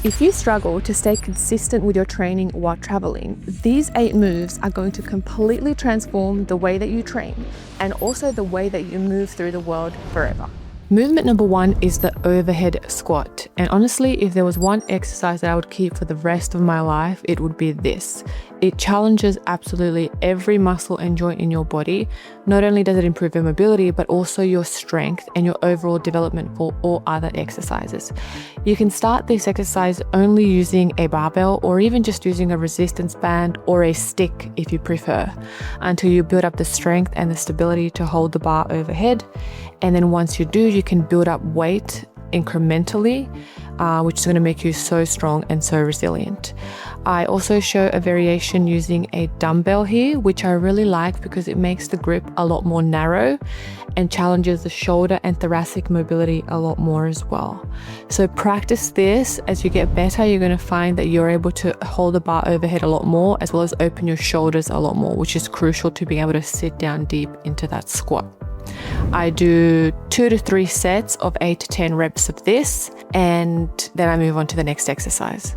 If you struggle to stay consistent with your training while traveling, these 8 moves are going to completely transform the way that you train and also the way that you move through the world forever. Movement number 1 is the overhead squat. And honestly, if there was one exercise that I would keep for the rest of my life, it would be this. It challenges absolutely every muscle and joint in your body. Not only does it improve your mobility, but also your strength and your overall development for all other exercises. You can start this exercise only using a barbell or even just using a resistance band or a stick if you prefer, until you build up the strength and the stability to hold the bar overhead. And then once you do, you can build up weight incrementally, which is going to make you so strong and so resilient. I also show a variation using a dumbbell here, which I really like because it makes the grip a lot more narrow and challenges the shoulder and thoracic mobility a lot more as well. So practice this. As you get better, you're going to find that you're able to hold the bar overhead a lot more, as well as open your shoulders a lot more, which is crucial to being able to sit down deep into that squat. I do 2 to 3 sets of 8 to 10 reps of this, and then I move on to the next exercise.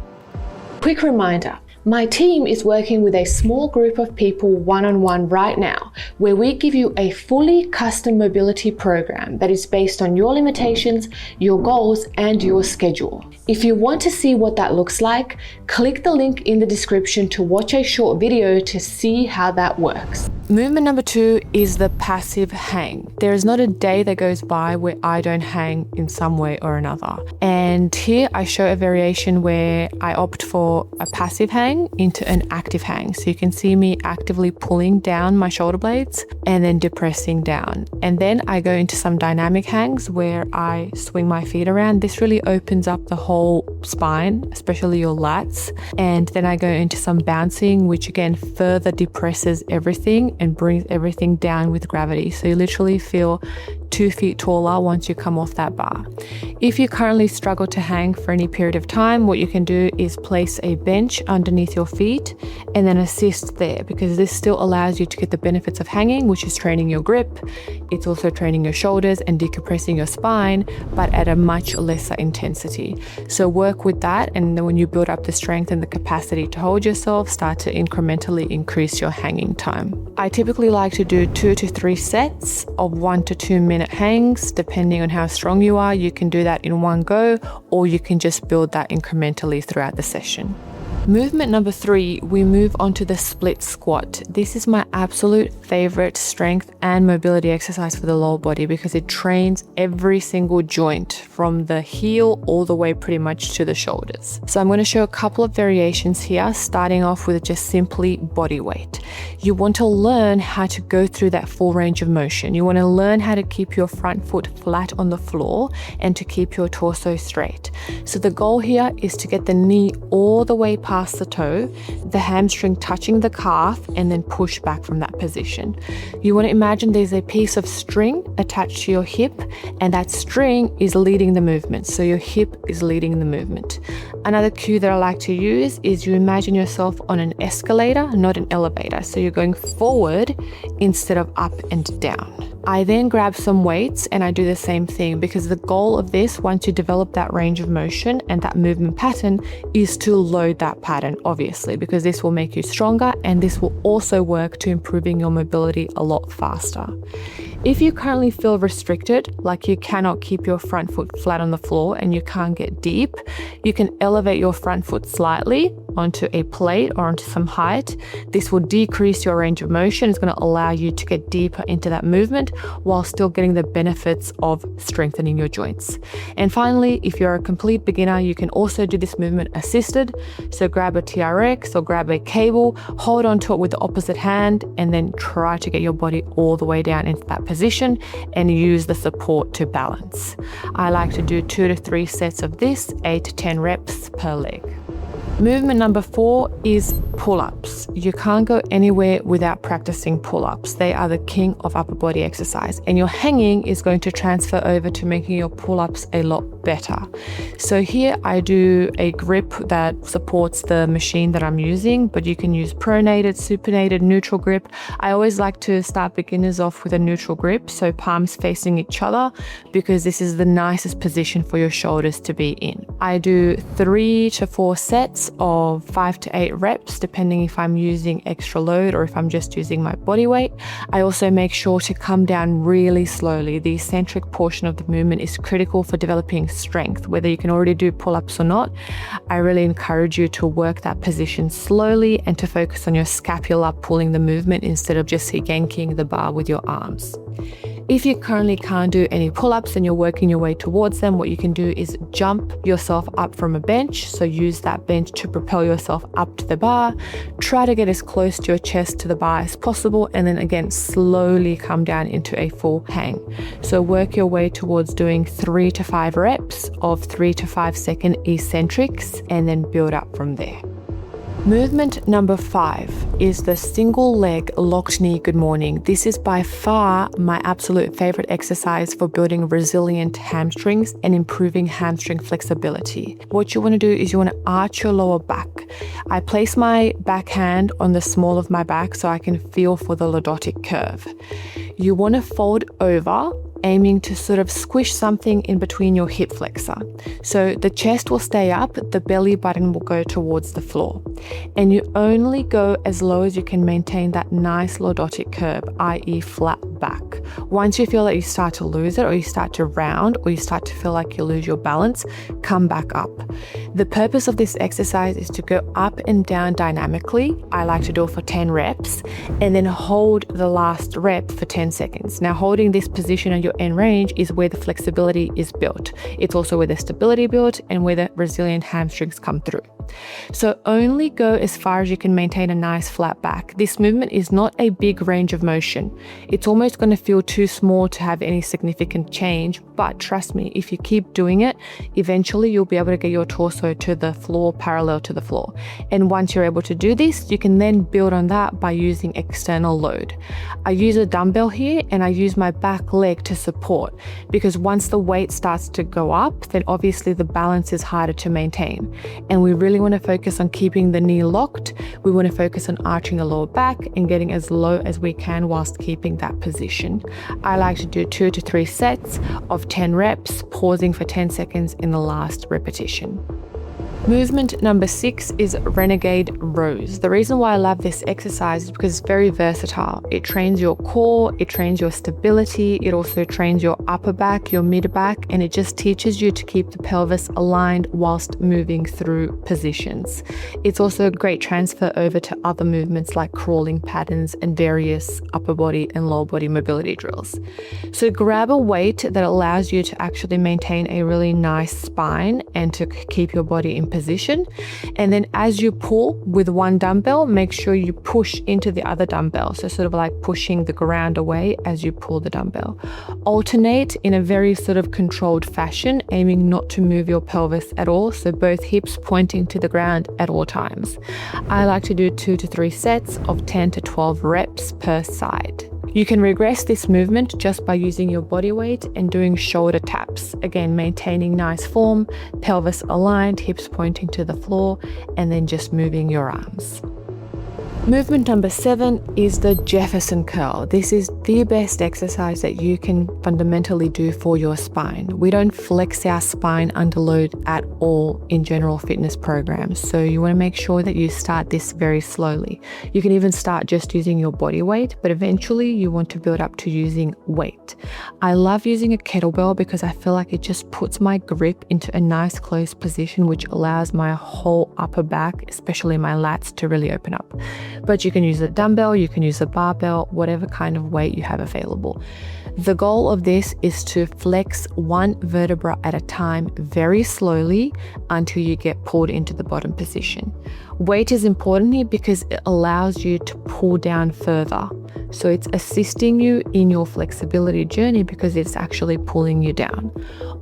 Quick reminder, my team is working with a small group of people one-on-one right now, where we give you a fully custom mobility program that is based on your limitations, your goals, and your schedule. If you want to see what that looks like, click the link in the description to watch a short video to see how that works. Movement number 2 is the passive hang. There is not a day that goes by where I don't hang in some way or another. And here I show a variation where I opt for a passive hang into an active hang. So you can see me actively pulling down my shoulder blades and then depressing down. And then I go into some dynamic hangs where I swing my feet around. This really opens up the whole spine, especially your lats. And then I go into some bouncing, which again further depresses everything and brings everything down with gravity. So you literally feel 2 feet taller once you come off that bar. If you currently struggle to hang for any period of time, what you can do is place a bench underneath your feet and then assist there, because this still allows you to get the benefits of hanging, which is training your grip. It's also training your shoulders and decompressing your spine, but at a much lesser intensity. So work with that, and then when you build up the strength and the capacity to hold yourself, start to incrementally increase your hanging time. I typically like to do 2 to 3 sets of 1 to 2 minute hangs. Depending on how strong you are, you can do that in one go, or you can just build that incrementally throughout the session. Movement number 3, we move on to the split squat. This is my absolute favorite strength and mobility exercise for the lower body because it trains every single joint from the heel all the way pretty much to the shoulders. So I'm going to show a couple of variations here, starting off with just simply body weight. You want to learn how to go through that full range of motion. You want to learn how to keep your front foot flat on the floor and to keep your torso straight. So the goal here is to get the knee all the way past the toe, the hamstring touching the calf, and then push back from that position. You want to imagine there's a piece of string attached to your hip, and that string is leading the movement. So your hip is leading the movement. Another cue that I like to use is you imagine yourself on an escalator, not an elevator. So you're going forward instead of up and down. I then grab some weights and I do the same thing, because the goal of this, once you develop that range of motion and that movement pattern, is to load that pattern, obviously, because this will make you stronger and this will also work to improving your mobility a lot faster. If you currently feel restricted, like you cannot keep your front foot flat on the floor and you can't get deep, you can elevate your front foot slightly onto a plate or onto some height. This will decrease your range of motion. It's going to allow you to get deeper into that movement while still getting the benefits of strengthening your joints. And finally, if you're a complete beginner, you can also do this movement assisted. So grab a TRX or grab a cable, hold onto it with the opposite hand, and then try to get your body all the way down into that position and use the support to balance. I like to do 2 to 3 sets of this, 8 to 10 reps per leg. Movement number 4 is pull-ups. You can't go anywhere without practicing pull-ups. They are the king of upper body exercise, and your hanging is going to transfer over to making your pull-ups a lot better. So here I do a grip that supports the machine that I'm using, but you can use pronated, supinated, neutral grip. I always like to start beginners off with a neutral grip, so palms facing each other, because this is the nicest position for your shoulders to be in. I do 3 to 4 sets of 5 to 8 reps, depending if I'm using extra load or if I'm just using my body weight. I also make sure to come down really slowly. The eccentric portion of the movement is critical for developing strength. Whether you can already do pull-ups or not, I really encourage you to work that position slowly and to focus on your scapula pulling the movement instead of just yanking the bar with your arms. If you currently can't do any pull-ups and you're working your way towards them, what you can do is jump yourself up from a bench. So use that bench to propel yourself up to the bar. Try to get as close to your chest to the bar as possible, and then again, slowly come down into a full hang. So work your way towards doing 3 to 5 reps of 3 to 5 second eccentrics, and then build up from there. Movement number 5 is the single leg locked knee good morning. This is by far my absolute favorite exercise for building resilient hamstrings and improving hamstring flexibility. What you want to do is you want to arch your lower back. I place my backhand on the small of my back so I can feel for the lordotic curve. You want to fold over, aiming to sort of squish something in between your hip flexor. So the chest will stay up, the belly button will go towards the floor. And you only go as low as you can maintain that nice lordotic curve, i.e. flat back. Once you feel that you start to lose it, or you start to round, or you start to feel like you lose your balance, come back up. The purpose of this exercise is to go up and down dynamically. I like to do it for 10 reps and then hold the last rep for 10 seconds. Now, holding this position at your end range is where the flexibility is built. It's also where the stability built and where the resilient hamstrings come through. So only go as far as you can maintain a nice flat back. This movement is not a big range of motion. It's almost going to feel too small to have any significant change, but trust me, if you keep doing it, eventually you'll be able to get your torso to the floor, parallel to the floor. And once you're able to do this, you can then build on that by using external load. I use a dumbbell here and I use my back leg to support, because once the weight starts to go up, then obviously the balance is harder to maintain. And we really want to focus on keeping the knee locked. We want to focus on arching the lower back and getting as low as we can whilst keeping that position. I like to do 2 to 3 sets of 10 reps, pausing for 10 seconds in the last repetition. Movement number 6 is Renegade rows. The reason why I love this exercise is because it's very versatile. It trains your core, it trains your stability, it also trains your upper back, your mid back, and it just teaches you to keep the pelvis aligned whilst moving through positions. It's also a great transfer over to other movements like crawling patterns and various upper body and lower body mobility drills. So grab a weight that allows you to actually maintain a really nice spine and to keep your body in position. And then as you pull with one dumbbell, make sure you push into the other dumbbell. So sort of like pushing the ground away as you pull the dumbbell. Alternate in a very sort of controlled fashion, aiming not to move your pelvis at all. So both hips pointing to the ground at all times. I like to do 2 to 3 sets of 10 to 12 reps per side. You can regress this movement just by using your body weight and doing shoulder taps. Again, maintaining nice form, pelvis aligned, hips pointing to the floor, and then just moving your arms. Movement number 7 is the Jefferson curl. This is the best exercise that you can fundamentally do for your spine. We don't flex our spine under load at all in general fitness programs. So you want to make sure that you start this very slowly. You can even start just using your body weight, but eventually you want to build up to using weight. I love using a kettlebell because I feel like it just puts my grip into a nice closed position, which allows my whole upper back, especially my lats, to really open up. But you can use a dumbbell, you can use a barbell, whatever kind of weight you have available. The goal of this is to flex one vertebra at a time very slowly until you get pulled into the bottom position. Weight is important here because it allows you to pull down further. So it's assisting you in your flexibility journey because it's actually pulling you down.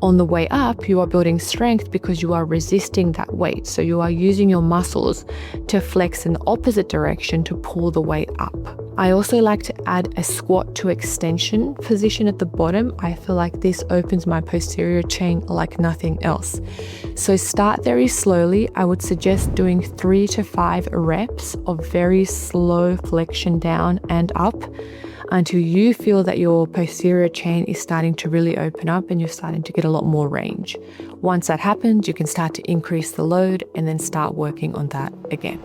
On the way up, you are building strength because you are resisting that weight. So you are using your muscles to flex in the opposite direction to pull the weight up. I also like to add a squat to extension position at the bottom. I feel like this opens my posterior chain like nothing else. So start very slowly. I would suggest doing 3 to 5 reps of very slow flexion down and up until you feel that your posterior chain is starting to really open up and you're starting to get a lot more range. Once that happens, you can start to increase the load and then start working on that again.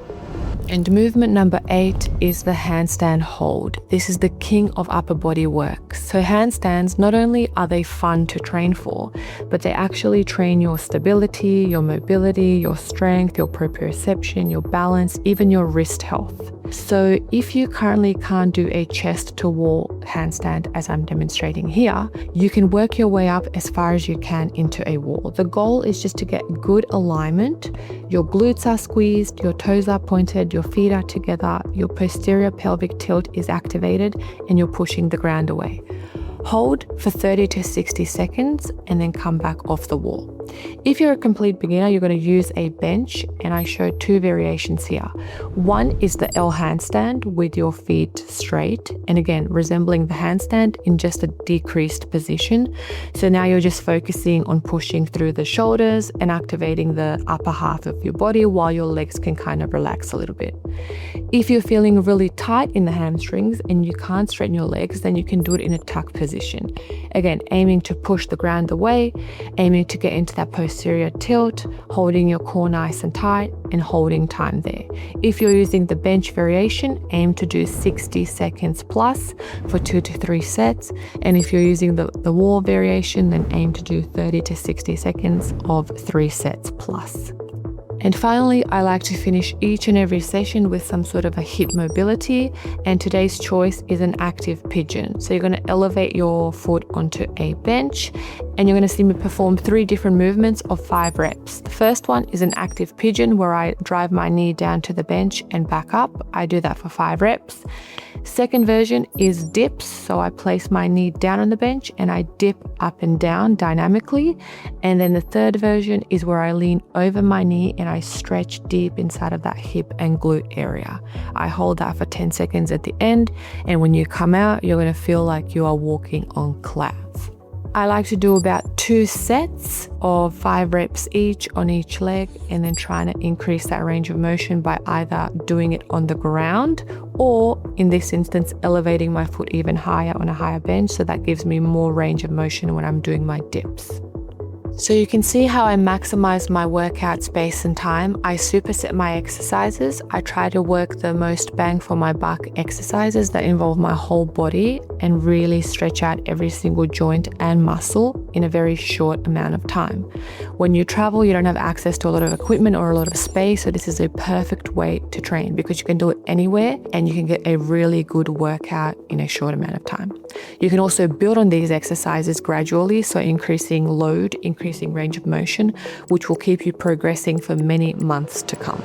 And movement number 8 is the handstand hold. This is the king of upper body work. So handstands, not only are they fun to train for, but they actually train your stability, your mobility, your strength, your proprioception, your balance, even your wrist health. So if you currently can't do a chest to wall handstand as I'm demonstrating here, you can work your way up as far as you can into a wall. The goal is just to get good alignment. Your glutes are squeezed, your toes are pointed, your feet are together, your posterior pelvic tilt is activated, and you're pushing the ground away. Hold for 30 to 60 seconds and then come back off the wall. If you're a complete beginner, you're going to use a bench, and I show 2 variations here. One is the L handstand with your feet straight, and again, resembling the handstand in just a decreased position. So now you're just focusing on pushing through the shoulders and activating the upper half of your body while your legs can kind of relax a little bit. If you're feeling really tight in the hamstrings and you can't straighten your legs, then you can do it in a tuck position. Again, aiming to push the ground away, aiming to get into that posterior tilt, holding your core nice and tight and holding time there. If you're using the bench variation, aim to do 60 seconds plus for 2 to 3 sets. And if you're using the wall variation, then aim to do 30 to 60 seconds of 3 sets plus. And finally, I like to finish each and every session with some sort of a hip mobility, and today's choice is an active pigeon. So you're going to elevate your foot onto a bench and you're going to see me perform 3 different movements of 5 reps. The first one is an active pigeon where I drive my knee down to the bench and back up. I do that for 5 reps. Second version is dips. So I place my knee down on the bench and I dip up and down dynamically. And then the third version is where I lean over my knee and I stretch deep inside of that hip and glute area. I hold that for 10 seconds at the end. And when you come out, you're going to feel like you are walking on clouds. I like to do about 2 sets of 5 reps each on each leg, and then trying to increase that range of motion by either doing it on the ground or, in this instance, elevating my foot even higher on a higher bench, so that gives me more range of motion when I'm doing my dips. So you can see how I maximize my workout space and time. I superset my exercises. I try to work the most bang for my buck exercises that involve my whole body and really stretch out every single joint and muscle in a very short amount of time. When you travel, you don't have access to a lot of equipment or a lot of space, so this is a perfect way to train because you can do it anywhere and you can get a really good workout in a short amount of time. You can also build on these exercises gradually, so increasing load, increasing range of motion, which will keep you progressing for many months to come.